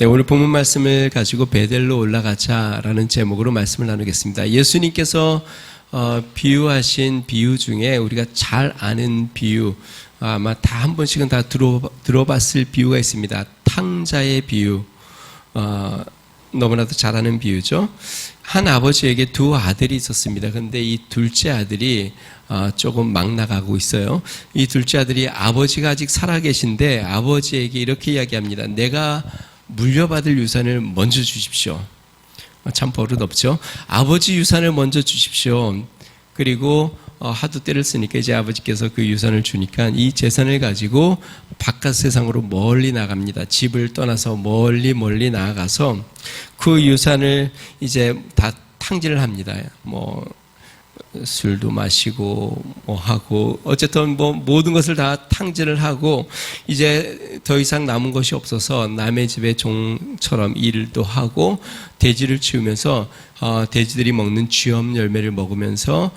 네, 오늘 본문 말씀을 가지고 베델로 올라가자라는 제목으로 말씀을 나누겠습니다. 예수님께서 비유하신 비유 중에 우리가 잘 아는 비유, 아마 다 한 번씩은 다 들어봤을 비유가 있습니다. 탕자의 비유, 너무나도 잘 아는 비유죠. 한 아버지에게 두 아들이 있었습니다. 그런데 이 둘째 아들이 조금 막 나가고 있어요. 이 둘째 아들이 아버지가 아직 살아계신데 아버지에게 이렇게 이야기합니다. 내가 물려받을 유산을 먼저 주십시오. 참 버릇없죠. 아버지 유산을 먼저 주십시오. 그리고 하도 때를 쓰니까 이제 아버지께서 그 유산을 주니까 이 재산을 가지고 바깥 세상으로 멀리 나갑니다. 집을 떠나서 멀리 나아가서 그 유산을 이제 다 탕진을 합니다. 술도 마시고 하고 어쨌든 모든 것을 다 탕진을 하고 이제 더 이상 남은 것이 없어서 남의 집의 종처럼 일도 하고 돼지를 치우면서 돼지들이 먹는 쥐엄 열매를 먹으면서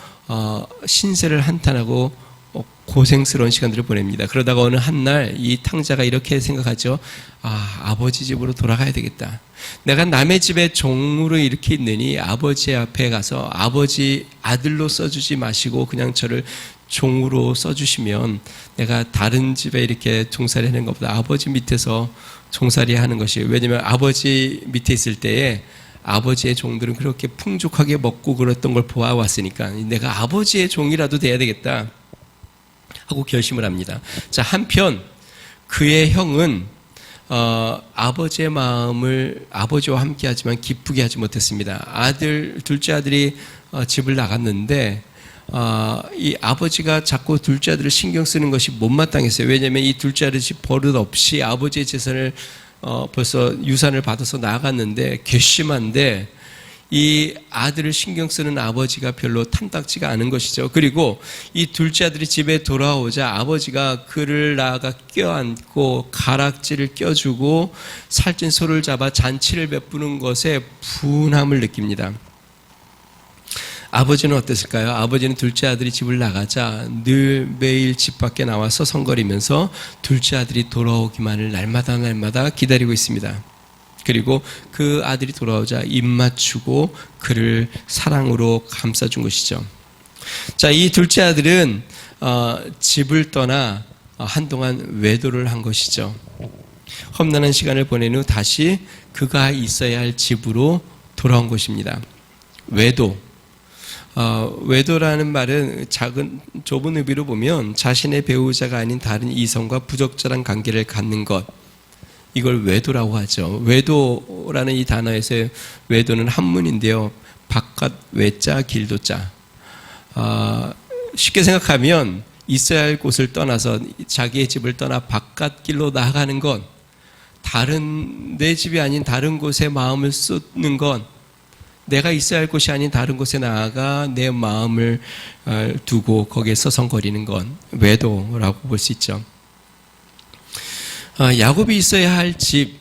신세를 한탄하고 고생스러운 시간들을 보냅니다. 그러다가 어느 한날 이 탕자가 이렇게 생각하죠. 아버지 집으로 돌아가야 되겠다. 내가 남의 집에 종으로 이렇게 있느니 아버지 앞에 가서 아버지 아들로 써주지 마시고 그냥 저를 종으로 써주시면 내가 다른 집에 이렇게 종살이 하는 것보다 아버지 밑에서 종살이 하는 것이, 왜냐면 아버지 밑에 있을 때에 아버지의 종들은 그렇게 풍족하게 먹고 그랬던 걸 보아왔으니까 내가 아버지의 종이라도 돼야 되겠다 하고 결심을 합니다. 자, 한편 그의 형은 아버지의 마음을 아버지와 함께 하지만 기쁘게 하지 못했습니다. 둘째 아들이 집을 나갔는데 이 아버지가 자꾸 둘째 아들을 신경 쓰는 것이 못마땅했어요. 왜냐하면 이 둘째 아들이 버릇없이 아버지의 재산을 벌써 유산을 받아서 나갔는데 괘씸한데 이 아들을 신경 쓰는 아버지가 별로 탐탁지가 않은 것이죠. 그리고 이 둘째 아들이 집에 돌아오자 아버지가 그를 나아가 껴안고 가락지를 껴주고 살찐 소를 잡아 잔치를 베푸는 것에 분함을 느낍니다. 아버지는 어땠을까요? 아버지는 둘째 아들이 집을 나가자 매일 집 밖에 나와서 성거리면서 둘째 아들이 돌아오기만을 날마다 기다리고 있습니다. 그리고 그 아들이 돌아오자 입 맞추고 그를 사랑으로 감싸준 것이죠. 자, 이 둘째 아들은 집을 떠나 한동안 외도를 한 것이죠. 험난한 시간을 보낸 후 다시 그가 있어야 할 집으로 돌아온 것입니다. 외도라는 말은 좁은 의미로 보면 자신의 배우자가 아닌 다른 이성과 부적절한 관계를 갖는 것, 이걸 외도라고 하죠. 외도라는 이 단어에서 외도는 한문인데요. 바깥 외자 길도자. 쉽게 생각하면 있어야 할 곳을 떠나서 자기의 집을 떠나 바깥 길로 나아가는 것, 내 집이 아닌 다른 곳에 마음을 쏟는 것, 내가 있어야 할 곳이 아닌 다른 곳에 나아가 내 마음을 두고 거기에 서성거리는 것, 외도라고 볼 수 있죠. 야곱이 있어야 할 집,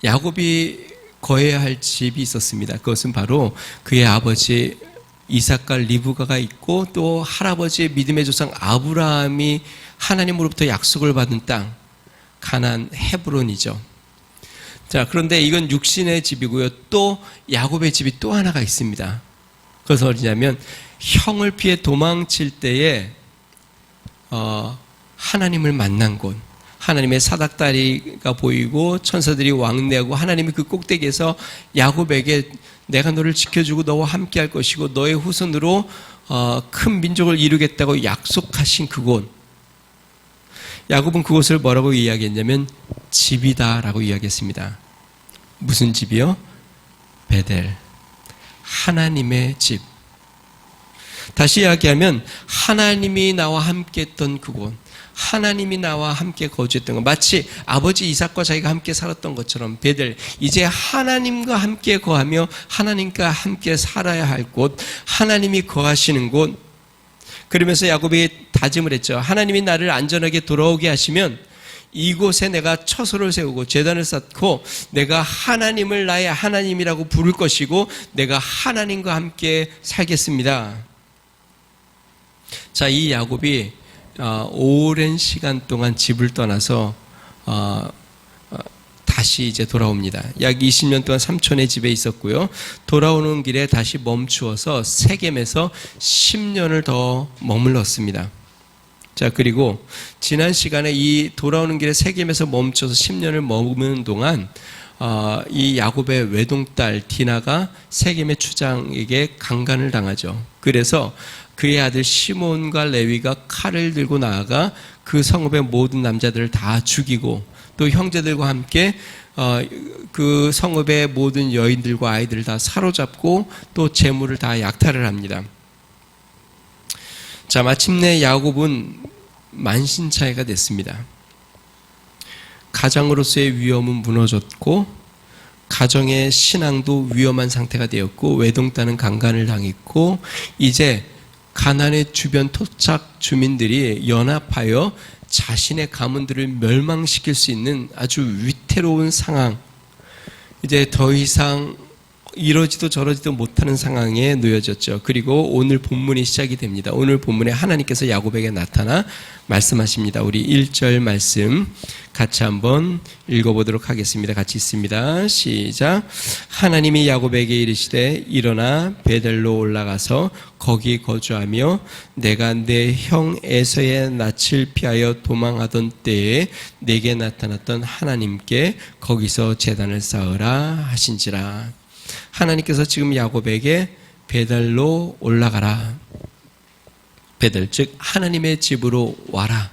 야곱이 거해야 할 집이 있었습니다. 그것은 바로 그의 아버지 이삭과 리브가가 있고 또 할아버지의 믿음의 조상 아브라함이 하나님으로부터 약속을 받은 땅, 가나안 헤브론이죠. 자, 그런데 이건 육신의 집이고요. 또 야곱의 집이 또 하나가 있습니다. 그것은 어디냐면 형을 피해 도망칠 때에 하나님을 만난 곳, 하나님의 사닥다리가 보이고 천사들이 왕래하고 하나님이 그 꼭대기에서 야곱에게 내가 너를 지켜주고 너와 함께 할 것이고 너의 후손으로 큰 민족을 이루겠다고 약속하신 그곳, 야곱은 그곳을 뭐라고 이야기했냐면 집이다라고 이야기했습니다. 무슨 집이요? 베델, 하나님의 집. 다시 이야기하면 하나님이 나와 함께 했던 그곳, 하나님이 나와 함께 거주했던 것, 마치 아버지 이삭과 자기가 함께 살았던 것처럼 베델, 이제 하나님과 함께 거하며 하나님과 함께 살아야 할 곳, 하나님이 거하시는 곳. 그러면서 야곱이 다짐을 했죠. 하나님이 나를 안전하게 돌아오게 하시면 이곳에 내가 처소를 세우고 제단을 쌓고 내가 하나님을 나의 하나님이라고 부를 것이고 내가 하나님과 함께 살겠습니다. 자, 이 야곱이 오랜 시간 동안 집을 떠나서 다시 이제 돌아옵니다. 약 20년 동안 삼촌의 집에 있었고요. 돌아오는 길에 다시 멈추어서 세겜에서 10년을 더 머물렀습니다. 자, 그리고 지난 시간에 이 돌아오는 길에 세겜에서 멈춰서 10년을 머무는 동안 이 야곱의 외동딸 디나가 세겜의 추장에게 강간을 당하죠. 그래서 그의 아들 시몬과 레위가 칼을 들고 나아가 그 성읍의 모든 남자들을 다 죽이고 또 형제들과 함께 그 성읍의 모든 여인들과 아이들을 다 사로잡고 또 재물을 다 약탈을 합니다. 자, 마침내 야곱은 만신창이가 됐습니다. 가장으로서의 위험은 무너졌고 가정의 신앙도 위험한 상태가 되었고 외동딸은 강간을 당했고 이제 가나안의 주변 토착 주민들이 연합하여 자신의 가문들을 멸망시킬 수 있는 아주 위태로운 상황, 이제 더 이상 이러지도 저러지도 못하는 상황에 놓여졌죠. 그리고 오늘 본문이 시작이 됩니다. 오늘 본문에 하나님께서 야곱에게 나타나 말씀하십니다. 우리 1절 말씀 같이 한번 읽어보도록 하겠습니다. 같이 읽습니다. 시작. 하나님이 야곱에게 이르시되 일어나 베델로 올라가서 거기 거주하며 내가 내 형 에서의 낯을 피하여 도망하던 때에 내게 나타났던 하나님께 거기서 제단을 쌓으라 하신지라. 하나님께서 지금 야곱에게 베델로 올라가라. 베델, 즉 하나님의 집으로 와라.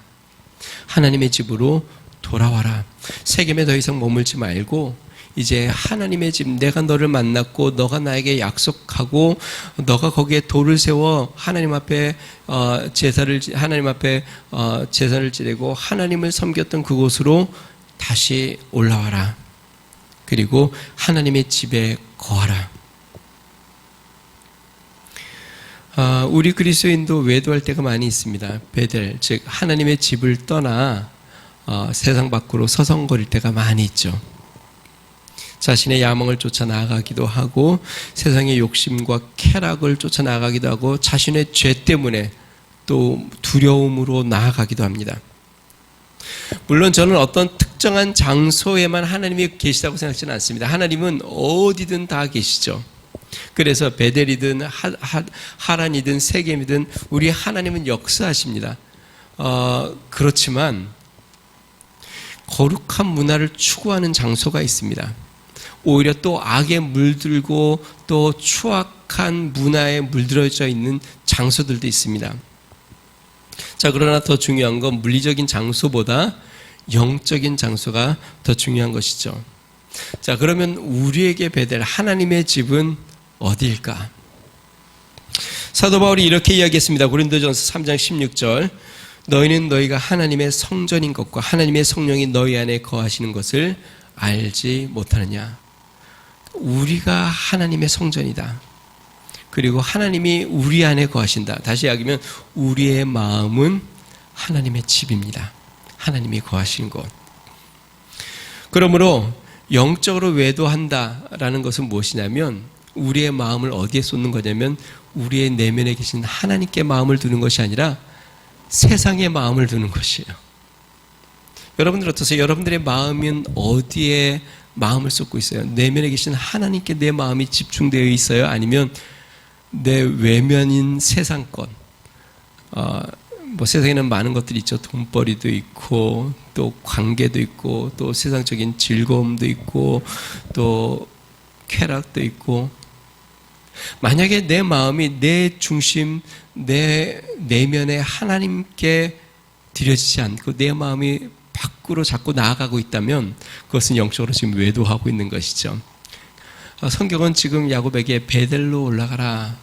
하나님의 집으로 돌아와라. 세겜에 더 이상 머물지 말고 이제 하나님의 집, 내가 너를 만났고 너가 나에게 약속하고 너가 거기에 돌을 세워 하나님 앞에 제사를 지내고 하나님을 섬겼던 그곳으로 다시 올라와라. 그리고 하나님의 집에 거하라. 우리 그리스도인도 외도할 때가 많이 있습니다. 베델, 즉 하나님의 집을 떠나 세상 밖으로 서성거릴 때가 많이 있죠. 자신의 야망을 쫓아 나아가기도 하고 세상의 욕심과 쾌락을 쫓아 나아가기도 하고 자신의 죄 때문에 또 두려움으로 나아가기도 합니다. 물론 저는 어떤 특정한 장소에만 하나님이 계시다고 생각하지는 않습니다. 하나님은 어디든 다 계시죠. 그래서 베델이든 하란이든 세겜이든 우리 하나님은 역사하십니다. 그렇지만 거룩한 문화를 추구하는 장소가 있습니다. 오히려 또 악에 물들고 또 추악한 문화에 물들어져 있는 장소들도 있습니다. 자, 그러나 더 중요한 건 물리적인 장소보다 영적인 장소가 더 중요한 것이죠. 자, 그러면 우리에게 베델, 하나님의 집은 어디일까? 사도 바울이 이렇게 이야기했습니다. 고린도전서 3장 16절. 너희는 너희가 하나님의 성전인 것과 하나님의 성령이 너희 안에 거하시는 것을 알지 못하느냐. 우리가 하나님의 성전이다. 그리고 하나님이 우리 안에 거하신다. 다시 이야기하면 우리의 마음은 하나님의 집입니다. 하나님이 거하신 곳. 그러므로 영적으로 외도한다라는 것은 무엇이냐면 우리의 마음을 어디에 쏟는 거냐면 우리의 내면에 계신 하나님께 마음을 두는 것이 아니라 세상에 마음을 두는 것이에요. 여러분들 어떠세요? 여러분들의 마음은 어디에 마음을 쏟고 있어요? 내면에 계신 하나님께 내 마음이 집중되어 있어요? 아니면 내 외면인 세상권, 세상에는 많은 것들이 있죠. 돈벌이도 있고 또 관계도 있고 또 세상적인 즐거움도 있고 또 쾌락도 있고. 만약에 내 마음이 내 중심, 내 내면에 하나님께 드려지지 않고 내 마음이 밖으로 자꾸 나아가고 있다면 그것은 영적으로 지금 외도하고 있는 것이죠. 성경은 지금 야곱에게 베델로 올라가라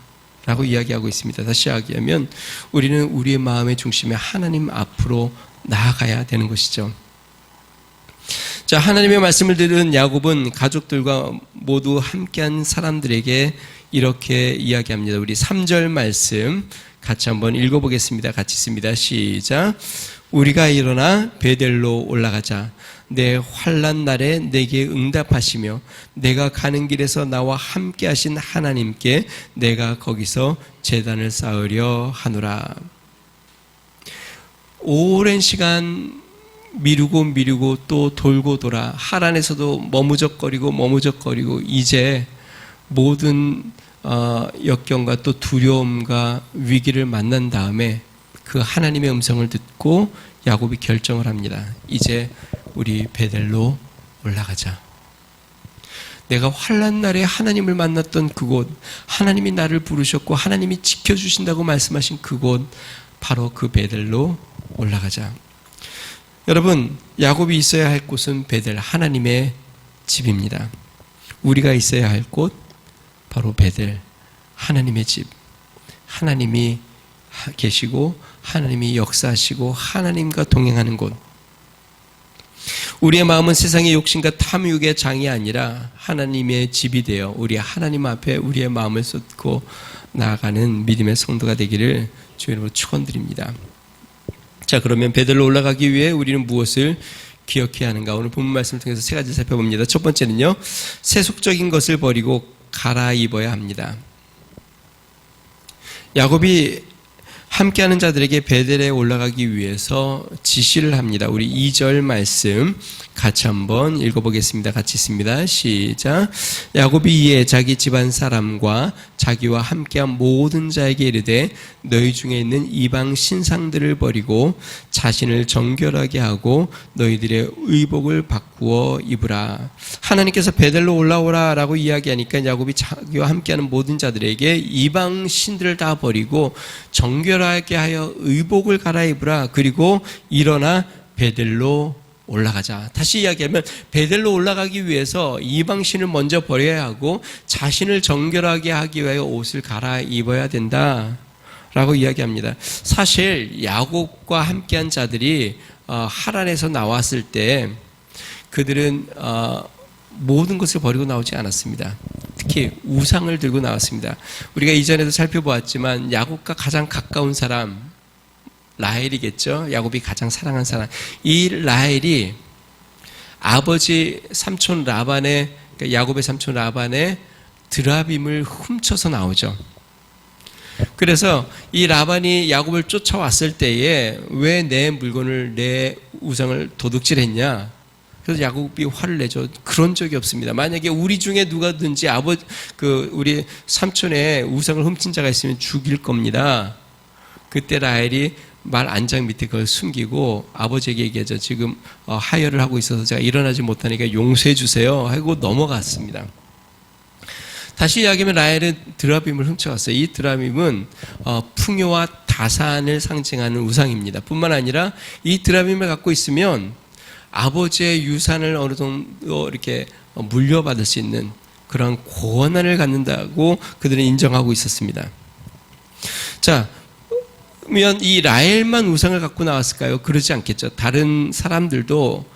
라고 이야기하고 있습니다. 다시 이야기하면 우리는 우리의 마음의 중심에 하나님 앞으로 나아가야 되는 것이죠. 자, 하나님의 말씀을 들은 야곱은 가족들과 모두 함께한 사람들에게 이렇게 이야기합니다. 우리 3절 말씀 같이 한번 읽어보겠습니다. 같이 읽습니다. 시작. 우리가 일어나 베델로 올라가자. 내 환난 날에 내게 응답하시며 내가 가는 길에서 나와 함께 하신 하나님께 내가 거기서 제단을 쌓으려 하노라. 오랜 시간 미루고 또 돌고 돌아 하란에서도 머무적거리고 이제 모든 역경과 또 두려움과 위기를 만난 다음에 그 하나님의 음성을 듣고 야곱이 결정을 합니다. 이제 우리 베델로 올라가자. 내가 환난 날에 하나님을 만났던 그곳, 하나님이 나를 부르셨고 하나님이 지켜주신다고 말씀하신 그곳, 바로 그 베델로 올라가자. 여러분, 야곱이 있어야 할 곳은 베델, 하나님의 집입니다. 우리가 있어야 할 곳, 바로 베델, 하나님의 집. 하나님이 계시고 하나님이 역사하시고 하나님과 동행하는 곳. 우리의 마음은 세상의 욕심과 탐욕의 장이 아니라 하나님의 집이 되어 우리 하나님 앞에 우리의 마음을 쏟고 나아가는 믿음의 성도가 되기를 주님으로 축원드립니다. 자, 그러면 베델로 올라가기 위해 우리는 무엇을 기억해야 하는가? 오늘 본문 말씀을 통해서 세 가지 살펴봅니다. 첫 번째는요, 세속적인 것을 버리고 갈아입어야 합니다. 야곱이 함께하는 자들에게 베델에 올라가기 위해서 지시를 합니다. 우리 2절 말씀 같이 한번 읽어보겠습니다. 같이 있습니다. 시작. 야곱이 이에 자기 집안 사람과 자기와 함께한 모든 자에게 이르되 너희 중에 있는 이방 신상들을 버리고 자신을 정결하게 하고 너희들의 의복을 바꾸어 입으라. 하나님께서 베델로 올라오라 라고 이야기하니까 야곱이 자기와 함께하는 모든 자들에게 이방 신들을 다 버리고 정결하게 하여 의복을 갈아입으라. 그리고 일어나 베델로 올라가자. 다시 이야기하면 베델로 올라가기 위해서 이방신을 먼저 버려야 하고 자신을 정결하게 하기 위하여 옷을 갈아입어야 된다 라고 이야기합니다. 사실 야곱과 함께한 자들이 하란에서 나왔을 때 그들은 모든 것을 버리고 나오지 않았습니다. 특히 우상을 들고 나왔습니다. 우리가 이전에도 살펴보았지만 야곱과 가장 가까운 사람 라헬이겠죠. 야곱이 가장 사랑한 사람. 이 라헬이 아버지 삼촌 라반의, 그러니까 야곱의 삼촌 라반의 드라빔을 훔쳐서 나오죠. 그래서 이 라반이 야곱을 쫓아왔을 때에 왜 내 물건을, 내 우상을 도둑질했냐? 그래서 야곱이 화를 내죠. 그런 적이 없습니다. 만약에 우리 중에 누가든지 우리 삼촌의 우상을 훔친 자가 있으면 죽일 겁니다. 그때 라헬이 말 안장 밑에 그걸 숨기고 아버지에게 얘기하죠. 지금 하혈을 하고 있어서 제가 일어나지 못하니까 용서해 주세요 하고 넘어갔습니다. 다시 이야기하면 라헬은 드라빔을 훔쳐갔어요. 이 드라빔은 풍요와 다산을 상징하는 우상입니다. 뿐만 아니라 이 드라빔을 갖고 있으면 아버지의 유산을 어느 정도 이렇게 물려받을 수 있는 그런 권한을 갖는다고 그들은 인정하고 있었습니다. 자, 그러면 이 라헬만 우상을 갖고 나왔을까요? 그러지 않겠죠. 다른 사람들도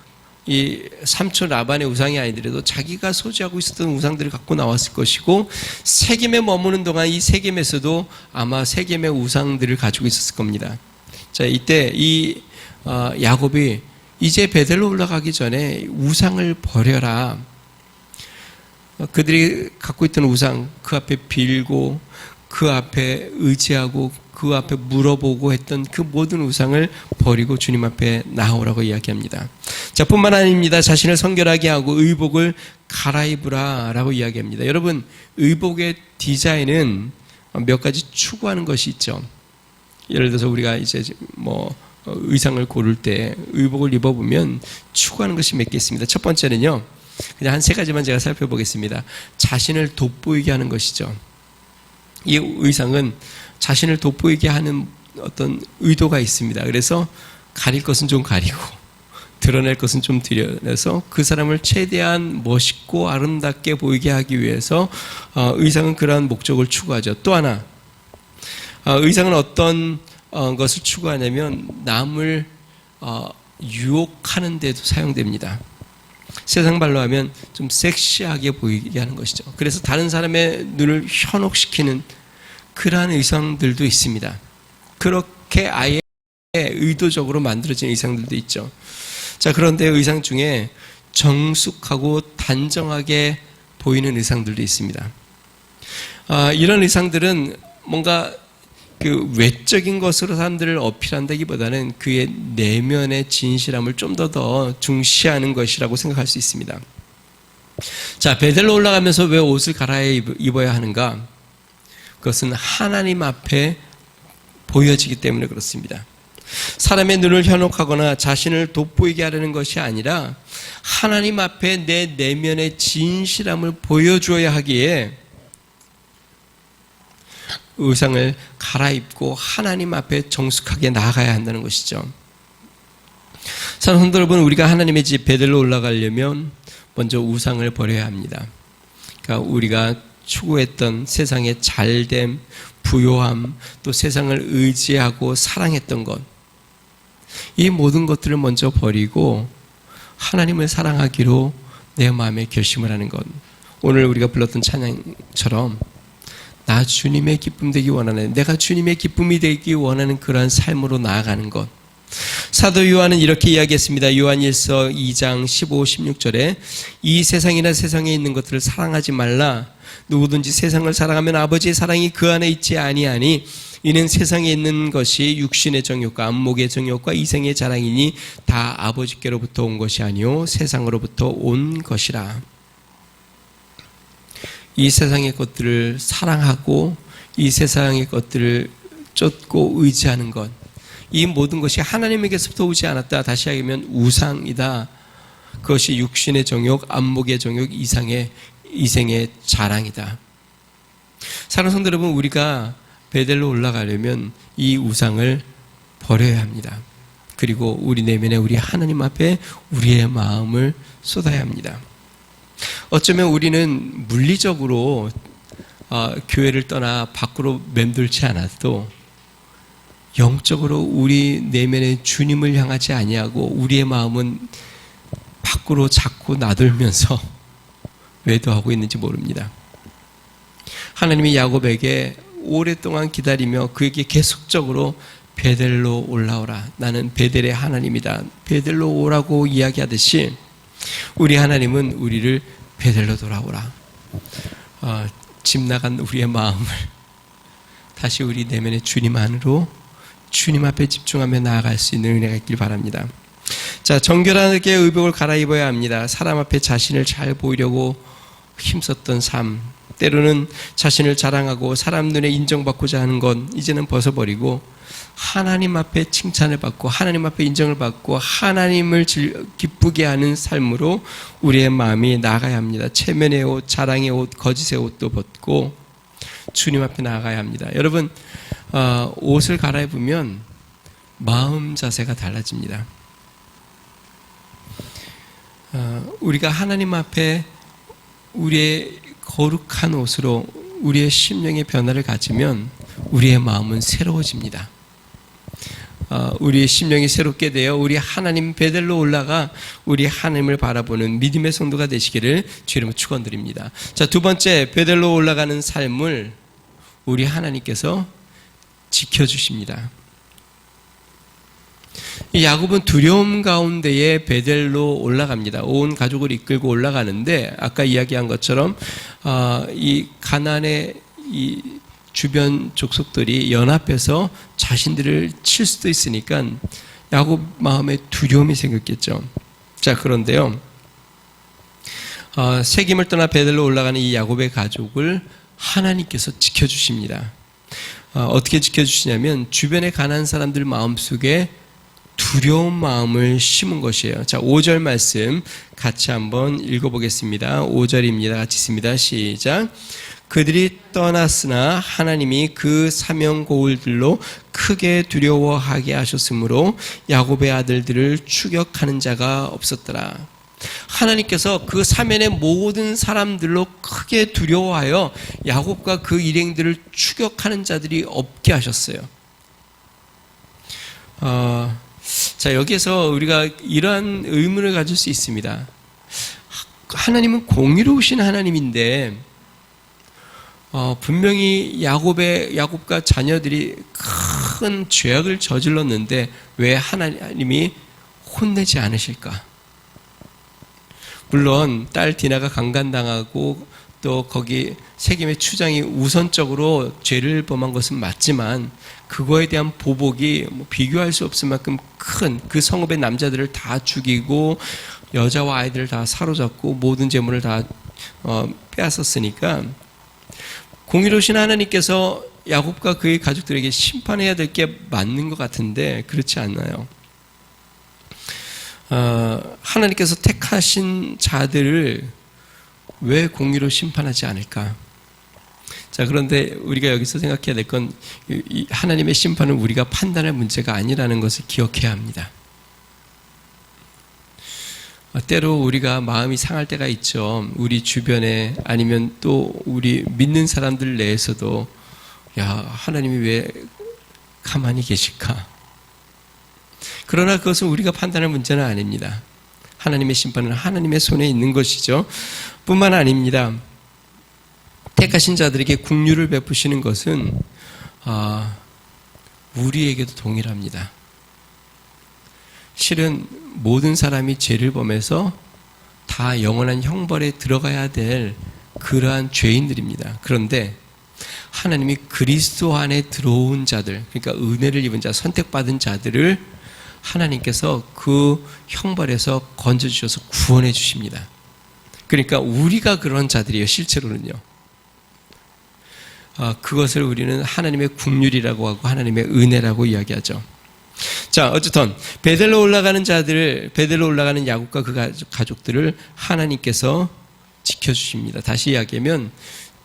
이 삼촌 라반의 우상이 아니더라도 자기가 소지하고 있었던 우상들을 갖고 나왔을 것이고 세겜에 머무는 동안 이 세겜에서도 아마 세겜의 우상들을 가지고 있었을 겁니다. 자, 이때 이 야곱이 이제 베델로 올라가기 전에 우상을 버려라. 그들이 갖고 있던 우상 그 앞에 빌고 그 앞에 의지하고 그 앞에 물어보고 했던 그 모든 우상을 버리고 주님 앞에 나오라고 이야기합니다. 자, 뿐만 아닙니다. 자신을 성결하게 하고 의복을 갈아입으라 라고 이야기합니다. 여러분, 의복의 디자인은 몇 가지 추구하는 것이 있죠. 예를 들어서 우리가 이제 의상을 고를 때 의복을 입어보면 추구하는 것이 몇 개 있습니다. 첫 번째는요, 그냥 한 세 가지만 제가 살펴보겠습니다. 자신을 돋보이게 하는 것이죠. 이 의상은 자신을 돋보이게 하는 어떤 의도가 있습니다. 그래서 가릴 것은 좀 가리고 드러낼 것은 좀 드러내서 그 사람을 최대한 멋있고 아름답게 보이게 하기 위해서 의상은 그러한 목적을 추구하죠. 또 하나, 의상은 어떤 것을 추구하냐면 남을 유혹하는 데도 사용됩니다. 세상 말로 하면 좀 섹시하게 보이게 하는 것이죠. 그래서 다른 사람의 눈을 현혹시키는 그러한 의상들도 있습니다. 그렇게 아예 의도적으로 만들어진 의상들도 있죠. 자, 그런데 의상 중에 정숙하고 단정하게 보이는 의상들도 있습니다. 이런 의상들은 뭔가 그 외적인 것으로 사람들을 어필한다기보다는 그의 내면의 진실함을 좀 더 중시하는 것이라고 생각할 수 있습니다. 자, 베델로 올라가면서 왜 옷을 갈아입어야 하는가? 그것은 하나님 앞에 보여지기 때문에 그렇습니다. 사람의 눈을 현혹하거나 자신을 돋보이게 하려는 것이 아니라 하나님 앞에 내 내면의 진실함을 보여주어야 하기에 의상을 갈아입고 하나님 앞에 정숙하게 나아가야 한다는 것이죠. 사랑하는 성도 여러분, 우리가 하나님의 집 베델로 올라가려면 먼저 우상을 버려야 합니다. 그러니까 우리가 추구했던 세상의 잘됨, 부요함, 또 세상을 의지하고 사랑했던 것, 이 모든 것들을 먼저 버리고 하나님을 사랑하기로 내 마음에 결심을 하는 것. 오늘 우리가 불렀던 찬양처럼 나 주님의 기쁨 되기 원하는, 내가 주님의 기쁨이 되기 원하는 그러한 삶으로 나아가는 것. 사도 요한은 이렇게 이야기했습니다. 요한일서 2장 15, 16절에 이 세상이나 세상에 있는 것들을 사랑하지 말라. 누구든지 세상을 사랑하면 아버지의 사랑이 그 안에 있지 아니하니 이는 세상에 있는 것이 육신의 정욕과 안목의 정욕과 이생의 자랑이니 다 아버지께로부터 온 것이 아니요 세상으로부터 온 것이라. 이 세상의 것들을 사랑하고 이 세상의 것들을 쫓고 의지하는 것, 이 모든 것이 하나님에게서부터 오지 않았다. 다시 하면 우상이다. 그것이 육신의 정욕, 안목의 정욕, 이생의 자랑이다. 사랑하는 성도 여러분, 우리가 베델로 올라가려면 이 우상을 버려야 합니다. 그리고 우리 내면에 우리 하나님 앞에 우리의 마음을 쏟아야 합니다. 어쩌면 우리는 물리적으로 교회를 떠나 밖으로 맴돌지 않아도 영적으로 우리 내면에 주님을 향하지 아니하고 우리의 마음은 밖으로 자꾸 나돌면서 외도하고 있는지 모릅니다. 하나님이 야곱에게 오랫동안 기다리며 그에게 계속적으로 베델로 올라오라. 나는 베델의 하나님이다. 베델로 오라고 이야기하듯이 우리 하나님은 우리를 베델로 돌아오라. 집 나간 우리의 마음을 다시 우리 내면의 주님 안으로 주님 앞에 집중하며 나아갈 수 있는 은혜가 있길 바랍니다. 자, 정결하게 의복을 갈아입어야 합니다. 사람 앞에 자신을 잘 보이려고 힘썼던 삶, 때로는 자신을 자랑하고 사람 눈에 인정받고자 하는 건 이제는 벗어버리고 하나님 앞에 칭찬을 받고 하나님 앞에 인정을 받고 하나님을 기쁘게 하는 삶으로 우리의 마음이 나아가야 합니다. 체면의 옷, 자랑의 옷, 거짓의 옷도 벗고 주님 앞에 나아가야 합니다. 여러분, 옷을 갈아입으면 마음 자세가 달라집니다. 우리가 하나님 앞에 우리의 거룩한 옷으로 우리의 심령의 변화를 가지면 우리의 마음은 새로워집니다. 우리의 심령이 새롭게 되어 우리 하나님 베델로 올라가 우리 하나님을 바라보는 믿음의 성도가 되시기를 주님으로 축원드립니다. 자, 두 번째, 베델로 올라가는 삶을 우리 하나님께서 지켜주십니다. 이 야곱은 두려움 가운데에 베델로 올라갑니다. 온 가족을 이끌고 올라가는데 아까 이야기한 것처럼 이 가나안의 이 주변 족속들이 연합해서 자신들을 칠 수도 있으니까 야곱 마음에 두려움이 생겼겠죠. 자, 그런데요, 세김을 떠나 베델로 올라가는 이 야곱의 가족을 하나님께서 지켜주십니다. 어떻게 지켜주시냐면 주변의 가난한 사람들 마음속에 두려운 마음을 심은 것이에요. 자, 5절 말씀 같이 한번 읽어보겠습니다. 5절입니다. 같이 있습니다. 시작. 그들이 떠났으나 하나님이 그 사명 고울들로 크게 두려워하게 하셨으므로 야곱의 아들들을 추격하는 자가 없었더라. 하나님께서 그 사면의 모든 사람들로 크게 두려워하여 야곱과 그 일행들을 추격하는 자들이 없게 하셨어요. 자, 여기에서 우리가 이러한 의문을 가질 수 있습니다. 하나님은 공의로우신 하나님인데 분명히 야곱과 자녀들이 큰 죄악을 저질렀는데 왜 하나님이 혼내지 않으실까? 물론 딸 디나가 강간당하고 또 거기 세겜의 추장이 우선적으로 죄를 범한 것은 맞지만 그거에 대한 보복이 비교할 수 없을 만큼 큰 그 성읍의 남자들을 다 죽이고 여자와 아이들을 다 사로잡고 모든 재물을 다 빼앗았으니까 공의로우신 하나님께서 야곱과 그의 가족들에게 심판해야 될 게 맞는 것 같은데 그렇지 않나요? 하나님께서 택하신 자들을 왜 공의로 심판하지 않을까? 자, 그런데 우리가 여기서 생각해야 될 건 하나님의 심판은 우리가 판단할 문제가 아니라는 것을 기억해야 합니다. 때로 우리가 마음이 상할 때가 있죠. 우리 주변에 아니면 또 우리 믿는 사람들 내에서도 야, 하나님이 왜 가만히 계실까? 그러나 그것은 우리가 판단할 문제는 아닙니다. 하나님의 심판은 하나님의 손에 있는 것이죠. 뿐만 아닙니다. 택하신 자들에게 긍휼을 베푸시는 것은 우리에게도 동일합니다. 실은 모든 사람이 죄를 범해서 다 영원한 형벌에 들어가야 될 그러한 죄인들입니다. 그런데 하나님이 그리스도 안에 들어온 자들, 그러니까 은혜를 입은 자, 선택받은 자들을 하나님께서 그 형벌에서 건져주셔서 구원해 주십니다. 그러니까 우리가 그런 자들이에요, 실제로는요. 그것을 우리는 하나님의 긍휼이라고 하고 하나님의 은혜라고 이야기하죠. 자, 어쨌든 베델로 올라가는 자들을, 베델로 올라가는 야곱과 그 가족들을 하나님께서 지켜주십니다. 다시 이야기하면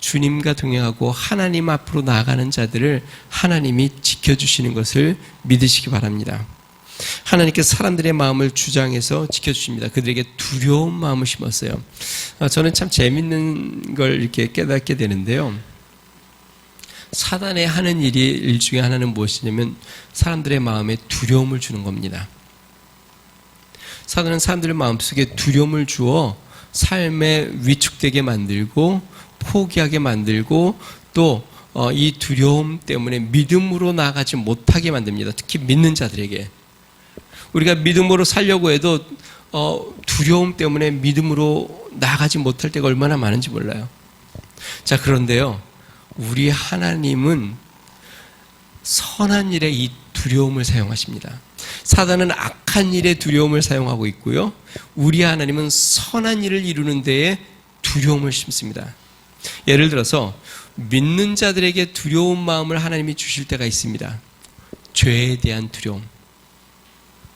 주님과 동행하고 하나님 앞으로 나아가는 자들을 하나님이 지켜주시는 것을 믿으시기 바랍니다. 하나님께서 사람들의 마음을 주장해서 지켜주십니다. 그들에게 두려운 마음을 심었어요. 저는 참 재밌는 걸 이렇게 깨닫게 되는데요. 사단의 하는 일 중에 하나는 무엇이냐면 사람들의 마음에 두려움을 주는 겁니다. 사단은 사람들의 마음속에 두려움을 주어 삶에 위축되게 만들고 포기하게 만들고 또 이 두려움 때문에 믿음으로 나아가지 못하게 만듭니다. 특히 믿는 자들에게. 우리가 믿음으로 살려고 해도 두려움 때문에 믿음으로 나아가지 못할 때가 얼마나 많은지 몰라요. 자, 그런데요. 우리 하나님은 선한 일에 이 두려움을 사용하십니다. 사단은 악한 일에 두려움을 사용하고 있고요. 우리 하나님은 선한 일을 이루는 데에 두려움을 심습니다. 예를 들어서 믿는 자들에게 두려운 마음을 하나님이 주실 때가 있습니다. 죄에 대한 두려움.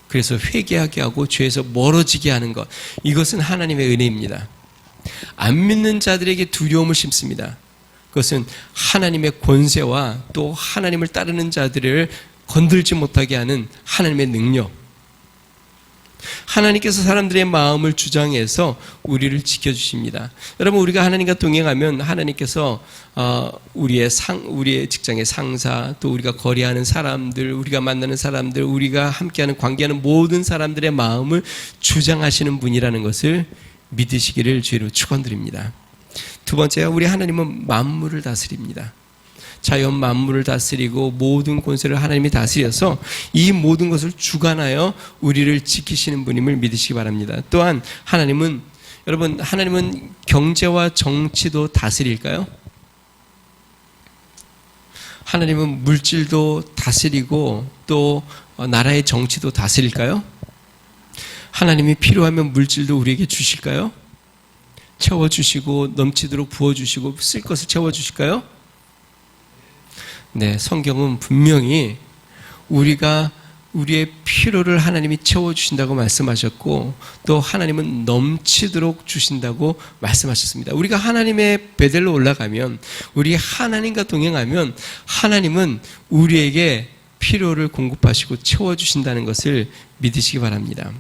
그래서 회개하게 하고 죄에서 멀어지게 하는 것. 이것은 하나님의 은혜입니다. 안 믿는 자들에게 두려움을 심습니다. 그것은 하나님의 권세와 또 하나님을 따르는 자들을 건들지 못하게 하는 하나님의 능력. 하나님께서 사람들의 마음을 주장해서 우리를 지켜주십니다. 여러분, 우리가 하나님과 동행하면 하나님께서 우리의 직장의 상사, 또 우리가 거래하는 사람들, 우리가 만나는 사람들, 우리가 함께하는 관계하는 모든 사람들의 마음을 주장하시는 분이라는 것을 믿으시기를 주로 축원드립니다. 두 번째가 우리 하나님은 만물을 다스립니다. 자연 만물을 다스리고 모든 권세를 하나님이 다스려서 이 모든 것을 주관하여 우리를 지키시는 분임을 믿으시기 바랍니다. 또한 하나님은, 여러분, 하나님은 경제와 정치도 다스릴까요? 하나님은 물질도 다스리고 또 나라의 정치도 다스릴까요? 하나님이 필요하면 물질도 우리에게 주실까요? 채워주시고 넘치도록 부어주시고 쓸 것을 채워주실까요? 네, 성경은 분명히 우리가 우리의 필요를 하나님이 채워주신다고 말씀하셨고 또 하나님은 넘치도록 주신다고 말씀하셨습니다. 우리가 하나님의 베델로 올라가면, 우리 하나님과 동행하면 하나님은 우리에게 필요를 공급하시고 채워주신다는 것을 믿으시기 바랍니다.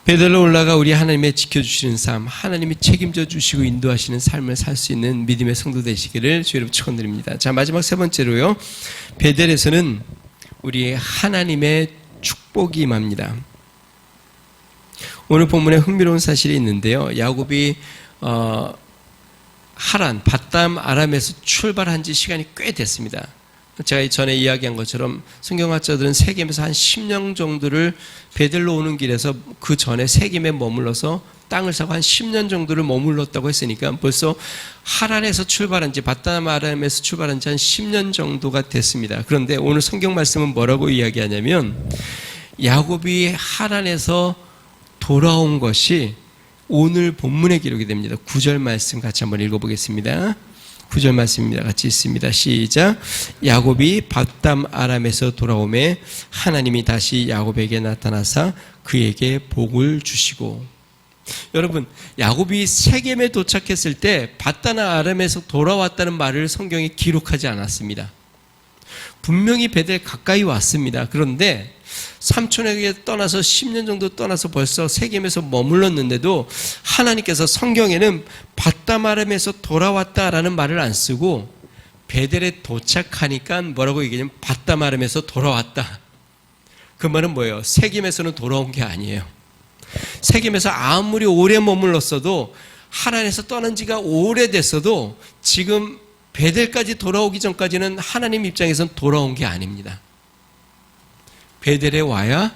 베델로 올라가 우리 하나님의 지켜주시는 삶, 하나님이 책임져 주시고 인도하시는 삶을 살 수 있는 믿음의 성도 되시기를 주의 이름으로 축원드립니다. 자, 마지막 세 번째로요. 베델에서는 우리 하나님의 축복이 임합니다. 오늘 본문에 흥미로운 사실이 있는데요. 야곱이 하란, 밧담 아람에서 출발한 지 시간이 꽤 됐습니다. 제가 전에 이야기한 것처럼 성경학자들은 세겜에서 한 10년 정도를 베델로 오는 길에서 그 전에 세겜에 머물러서 땅을 사고 한 10년 정도를 머물렀다고 했으니까 벌써 하란에서 출발한 지 바담 아람에서 출발한 지 한 10년 정도가 됐습니다. 그런데 오늘 성경 말씀은 뭐라고 이야기하냐면 야곱이 하란에서 돌아온 것이 오늘 본문에 기록이 됩니다. 9절 말씀 같이 한번 읽어보겠습니다. 9절 말씀입니다. 같이 있습니다. 시작. 야곱이 바담 아람에서 돌아오매 하나님이 다시 야곱에게 나타나사 그에게 복을 주시고. 여러분, 야곱이 세겜에 도착했을 때 바담 아람에서 돌아왔다는 말을 성경에 기록하지 않았습니다. 분명히 베델 가까이 왔습니다. 그런데 삼촌에게 떠나서 10년 정도 떠나서 벌써 세겜에서 머물렀는데도 하나님께서 성경에는 바담 아람에서 돌아왔다라는 말을 안 쓰고 베델에 도착하니까 뭐라고 얘기하냐면 바담 아람에서 돌아왔다. 그 말은 뭐예요? 세겜에서는 돌아온 게 아니에요. 세겜에서 아무리 오래 머물렀어도 하란에서 떠난 지가 오래됐어도 지금 베델까지 돌아오기 전까지는 하나님 입장에서는 돌아온 게 아닙니다. 베델에 와야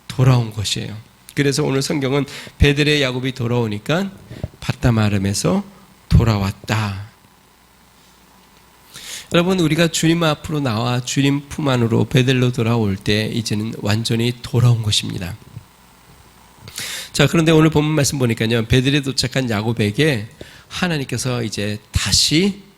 돌아온 것이에요. 그래서 오늘 성경은 베델에 야곱이 돌아오니까 바담 아람에서 돌아왔다. 여러분, 우리가 주님 앞으로 나와 주님 품 안으로 베델로 돌아올 때 이제는 완전히 돌아온 것입니다. 자, 그런데 오늘 본문 말씀 보니까요, 베델에 도착한 야곱에게 하나님께서 이제 다시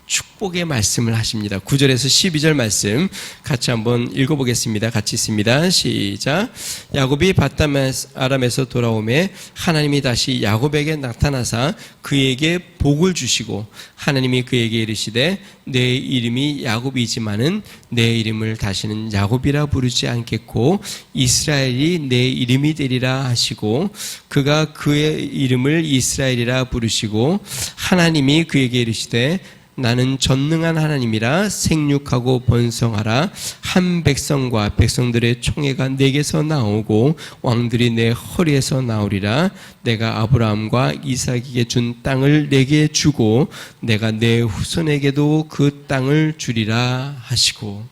축복의 말씀을 하십니다. 9절에서 12절 말씀 같이 한번 읽어보겠습니다. 같이 있습니다. 시작. 야곱이 바담 아람에서 돌아오매 하나님이 다시 야곱에게 나타나사 그에게 복을 주시고 하나님이 그에게 이르시되 내 이름이 야곱이지만은 내 이름을 다시는 야곱이라 부르지 않겠고 이스라엘이 내 이름이 되리라 하시고 그가 그의 이름을 이스라엘이라 부르시고 하나님이 그에게 이르시되 나는 전능한 하나님이라 생육하고 번성하라. 한 백성과 백성들의 총회가 내게서 나오고 왕들이 내 허리에서 나오리라. 내가 아브라함과 이삭에게 준 땅을 내게 주고 내가 내 후손에게도 그 땅을 주리라 하시고.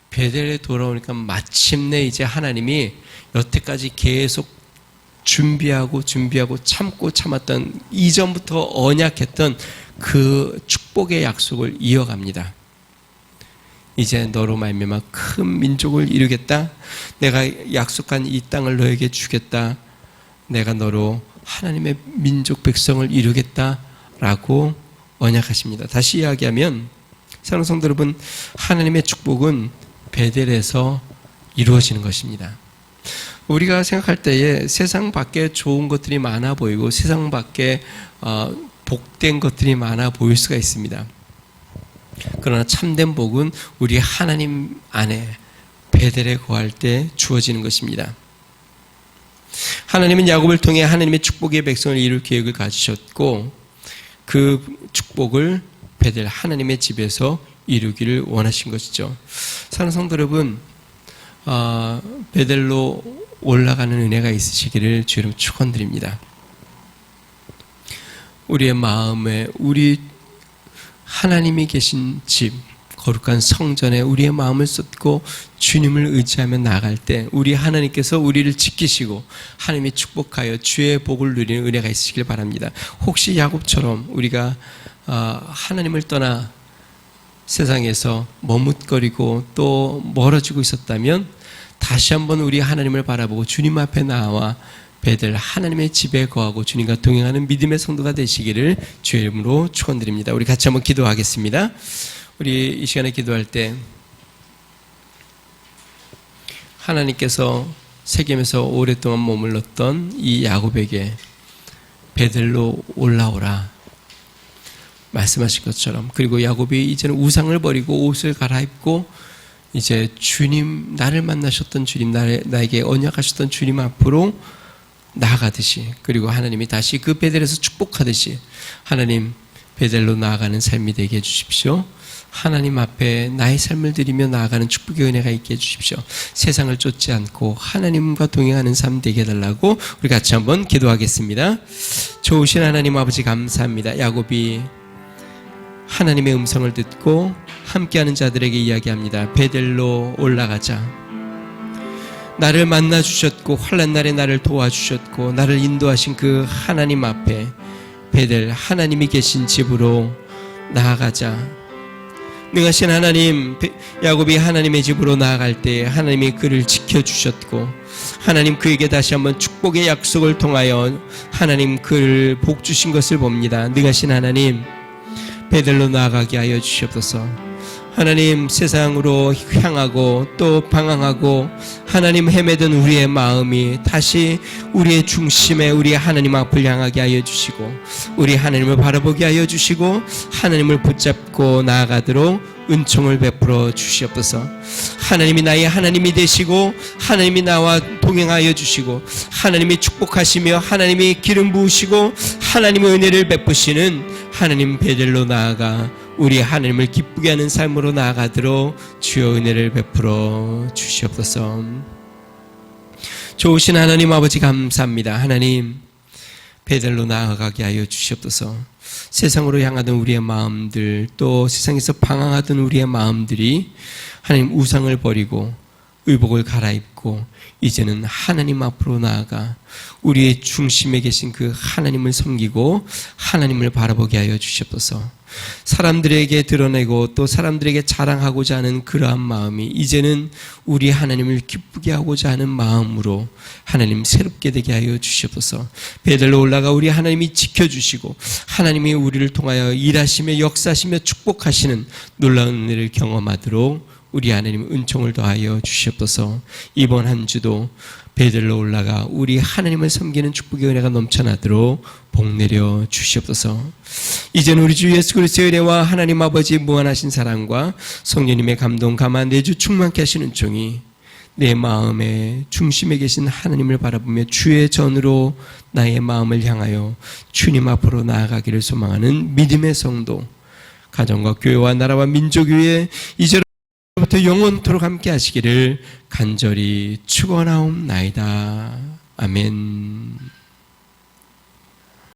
베델에 돌아오니까 마침내 이제 하나님이 여태까지 계속 준비하고 참고 참았던 이전부터 언약했던 그 축복의 약속을 이어갑니다. 이제 너로 말미암아 큰 민족을 이루겠다. 내가 약속한 이 땅을 너에게 주겠다. 내가 너로 하나님의 민족 백성을 이루겠다라고 언약하십니다. 다시 이야기하면 사랑하는 성도 여러분, 하나님의 축복은 베델에서 이루어지는 것입니다. 우리가 생각할 때에 세상 밖에 좋은 것들이 많아 보이고 세상 밖에 복된 것들이 많아 보일 수가 있습니다. 그러나 참된 복은 우리 하나님 안에 베델에 거할 때 주어지는 것입니다. 하나님은 야곱을 통해 하나님의 축복의 백성을 이룰 계획을 가지셨고 그 축복을 베델 하나님의 집에서 이루기를 원하신 것이죠. 사랑하는 성도 여러분, 베델로 올라가는 은혜가 있으시기를 주 이름 축원드립니다. 우리의 마음에 우리 하나님이 계신 집, 거룩한 성전에 우리의 마음을 쏟고 주님을 의지하며 나아갈 때 우리 하나님께서 우리를 지키시고 하나님이 축복하여 주의 복을 누리는 은혜가 있으시길 바랍니다. 혹시 야곱처럼 우리가 하나님을 떠나 세상에서 머뭇거리고 또 멀어지고 있었다면 다시 한번 우리 하나님을 바라보고 주님 앞에 나와 베델 하나님의 집에 거하고 주님과 동행하는 믿음의 성도가 되시기를 주의 이름으로 축원드립니다. 우리 같이 한번 기도하겠습니다. 우리 이 시간에 기도할 때 하나님께서 세겜에서 오랫동안 머물렀던 이 야곱에게 베델로 올라오라 말씀하신 것처럼, 그리고 야곱이 이제는 우상을 버리고 옷을 갈아입고 이제 주님, 나를 만나셨던 주님, 나에게 언약하셨던 주님 앞으로 나아가듯이, 그리고 하나님이 다시 그 베델에서 축복하듯이 하나님 베델로 나아가는 삶이 되게 해주십시오. 하나님 앞에 나의 삶을 드리며 나아가는 축복의 은혜가 있게 해주십시오. 세상을 쫓지 않고 하나님과 동행하는 삶 되게 해달라고 우리 같이 한번 기도하겠습니다. 좋으신 하나님 아버지 감사합니다. 야곱이 하나님의 음성을 듣고 함께하는 자들에게 이야기합니다. 베델로 올라가자. 나를 만나 주셨고 환난 날에 나를 도와주셨고 나를 인도하신 그 하나님 앞에 베델 하나님이 계신 집으로 나아가자. 능하신 하나님, 야곱이 하나님의 집으로 나아갈 때 하나님이 그를 지켜주셨고 하나님 그에게 다시 한번 축복의 약속을 통하여 하나님 그를 복 주신 것을 봅니다. 능하신 하나님, 베델로 나아가게 하여 주시옵소서. 하나님, 세상으로 향하고 또 방황하고 하나님 헤매던 우리의 마음이 다시 우리의 중심에 우리 하나님 앞을 향하게 하여 주시고 우리 하나님을 바라보게 하여 주시고 하나님을 붙잡고 나아가도록 은총을 베풀어 주시옵소서. 하나님이 나의 하나님이 되시고 하나님이 나와 동행하여 주시고 하나님이 축복하시며 하나님이 기름 부으시고 하나님의 은혜를 베푸시는 하나님 베델로 나아가 우리 하나님을 기쁘게 하는 삶으로 나아가도록 주여 은혜를 베풀어 주시옵소서. 좋으신 하나님 아버지 감사합니다. 하나님 베델로 나아가게 하여 주시옵소서. 세상으로 향하던 우리의 마음들 또 세상에서 방황하던 우리의 마음들이 하나님 우상을 버리고 의복을 갈아입고 이제는 하나님 앞으로 나아가 우리의 중심에 계신 그 하나님을 섬기고 하나님을 바라보게 하여 주시옵소서. 사람들에게 드러내고 또 사람들에게 자랑하고자 하는 그러한 마음이 이제는 우리 하나님을 기쁘게 하고자 하는 마음으로 하나님 새롭게 되게 하여 주시옵소서. 베델로 올라가 우리 하나님이 지켜주시고 하나님이 우리를 통하여 일하시며 역사하시며 축복하시는 놀라운 은혜를 경험하도록 우리 하나님 은총을 더하여 주시옵소서. 이번 한 주도 베델로 올라가 우리 하나님을 섬기는 축복의 은혜가 넘쳐나도록 복내려 주시옵소서. 이제는 우리 주 예수 그리스도의 은혜와 하나님 아버지의 무한하신 사랑과 성령님의 감동 감화 내주 충만케 하시는 은총이 내 마음의 중심에 계신 하나님을 바라보며 주의 전으로 나의 마음을 향하여 주님 앞으로 나아가기를 소망하는 믿음의 성도 가정과 교회와 나라와 민족 위에 이제 부터 영원토록 함께 하시기를 간절히 축원하옵나이다. 아멘.